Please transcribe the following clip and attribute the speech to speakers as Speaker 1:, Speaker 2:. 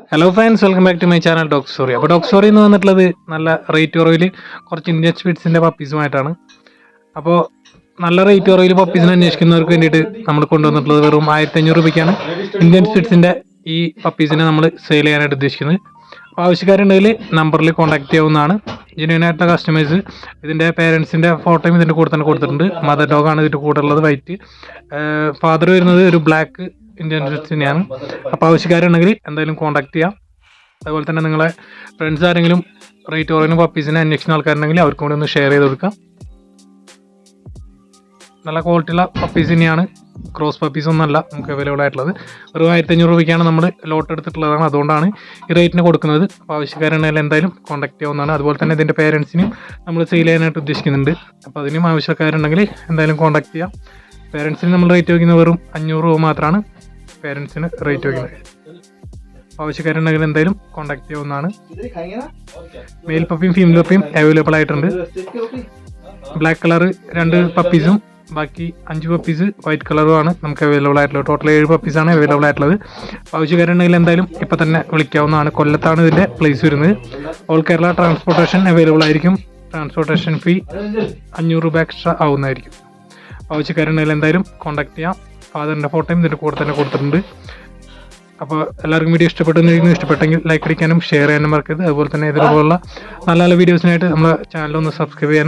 Speaker 1: Hello friends, welcome back to my channel dog story. അപ്പോൾ dog story എന്ന് വന്നിട്ടുള്ളത് നല്ല റേറ്റ് കുറവിൽ കുറച്ച് ഇന്ത്യൻ സ്പിറ്റ്സിൻ്റെ പപ്പീസുമായിട്ടാണ്. അപ്പോൾ നല്ല റേറ്റ് കുറവിൽ പപ്പീസിനെ അന്വേഷിക്കുന്നവർക്ക് വേണ്ടിയിട്ട് നമ്മൾ കൊണ്ടുവന്നിട്ടുള്ളത് വെറും 1500 രൂപയ്ക്കാണ് ഇന്ത്യൻ സ്പിറ്റ്സിൻ്റെ ഈ പപ്പീസിനെ നമ്മൾ സെയിൽ ചെയ്യാനായിട്ട് ഉദ്ദേശിക്കുന്നത്. അപ്പോൾ ആവശ്യക്കാരുണ്ടെങ്കിൽ നമ്പറിൽ കോൺടാക്ട് ചെയ്യാവുന്നതാണ്. ജെന്യുവൻ ആയിട്ടുള്ള കസ്റ്റമേഴ്സ് ഇതിൻ്റെ പേരൻസിൻ്റെ ഫോട്ടോയും ഇതിൻ്റെ കൂടെ തന്നെ കൊടുത്തിട്ടുണ്ട്. മദർ ഡോഗാണ് ഇതിൻ്റെ കൂടെ ഉള്ളത്, വൈറ്റ്. ഫാദർ വരുന്നത് ഒരു ബ്ലാക്ക് ഇന്ത്യൻ സ്പിറ്റ്സിനെയാണ്. അപ്പോൾ ആവശ്യക്കാരുണ്ടെങ്കിൽ എന്തായാലും കോൺടാക്ട് ചെയ്യാം. അതുപോലെ തന്നെ നിങ്ങളെ ഫ്രണ്ട്സ് ആരെങ്കിലും റേറ്റ് കുറവിന് പപ്പീസിനെ അന്വേഷിക്കുന്ന ആൾക്കാരുണ്ടെങ്കിൽ അവർക്കും കൂടി ഒന്ന് ഷെയർ ചെയ്ത് കൊടുക്കാം. നല്ല ക്വാളിറ്റിയുള്ള പപ്പീസ് തന്നെയാണ്, ക്രോസ് പപ്പീസ് ഒന്നല്ല നമുക്ക് അവൈലബിൾ ആയിട്ടുള്ളത്. ഒരു 1500 രൂപയ്ക്കാണ് നമ്മൾ ലോട്ട് എടുത്തിട്ടുള്ളതാണ്, അതുകൊണ്ടാണ് ഈ റേറ്റിന് കൊടുക്കുന്നത്. അപ്പോൾ ആവശ്യക്കാരുണ്ടെങ്കിൽ എന്തായാലും കോൺടാക്ട് ചെയ്യാവുന്നതാണ്. അതുപോലെ തന്നെ ഇതിൻ്റെ പേരൻസിനും നമ്മൾ സെയിൽ ചെയ്യാനായിട്ട് ഉദ്ദേശിക്കുന്നുണ്ട്. അപ്പോൾ അതിനും ആവശ്യക്കാരുണ്ടെങ്കിൽ എന്തായാലും കോൺടാക്ട് ചെയ്യാം. പേരൻസിന് നമ്മൾ റേറ്റ് വയ്ക്കുന്നത് വെറും 500 രൂപ മാത്രമാണ് പേരൻസിന് റേറ്റ് വയ്ക്കുന്നത്. ആവശ്യക്കാരുണ്ടെങ്കിൽ എന്തായാലും കോൺടാക്ട് ചെയ്യാവുന്നതാണ്. മെയിൽ പപ്പിയും ഫീമെയിൽ പപ്പിയും അവൈലബിൾ ആയിട്ടുണ്ട്. ബ്ലാക്ക് കളർ 2 പപ്പീസും ബാക്കി 5 പപ്പീസ് വൈറ്റ് കളറുമാണ് നമുക്ക് അവൈലബിൾ ആയിട്ടുള്ളത്. ടോട്ടൽ 7 പപ്പീസാണ് അവൈലബിൾ ആയിട്ടുള്ളത്. ആവശ്യക്കാരുണ്ടെങ്കിൽ എന്തായാലും ഇപ്പോൾ തന്നെ വിളിക്കാവുന്നതാണ്. കൊല്ലത്താണ് ഇതിൻ്റെ പ്ലേസ് വരുന്നത്. ഓൾ കേരള ട്രാൻസ്പോർട്ടേഷൻ അവൈലബിൾ ആയിരിക്കും. ട്രാൻസ്പോർട്ടേഷൻ ഫീ 500 രൂപ എക്സ്ട്രാ ആവുന്നതായിരിക്കും. ആവശ്യക്കാരുണ്ടെങ്കിൽ എന്തായാലും കോൺടാക്ട് ചെയ്യാം. ഫാദറിൻ്റെ ഫോട്ടോയും ഇതിൻ്റെ കൂടെ തന്നെ കൊടുത്തിട്ടുണ്ട്. അപ്പോൾ എല്ലാവർക്കും വീഡിയോ ഇഷ്ടപ്പെട്ടെങ്കിൽ ലൈക്ക് അടിക്കാനും ഷെയർ ചെയ്യാനും മറക്കരുത്. അതുപോലെ തന്നെ ഇതുപോലുള്ള നല്ല നല്ല വീഡിയോസിനായിട്ട് നമ്മുടെ ചാനലൊന്ന് സബ്സ്ക്രൈബ് ചെയ്യാനും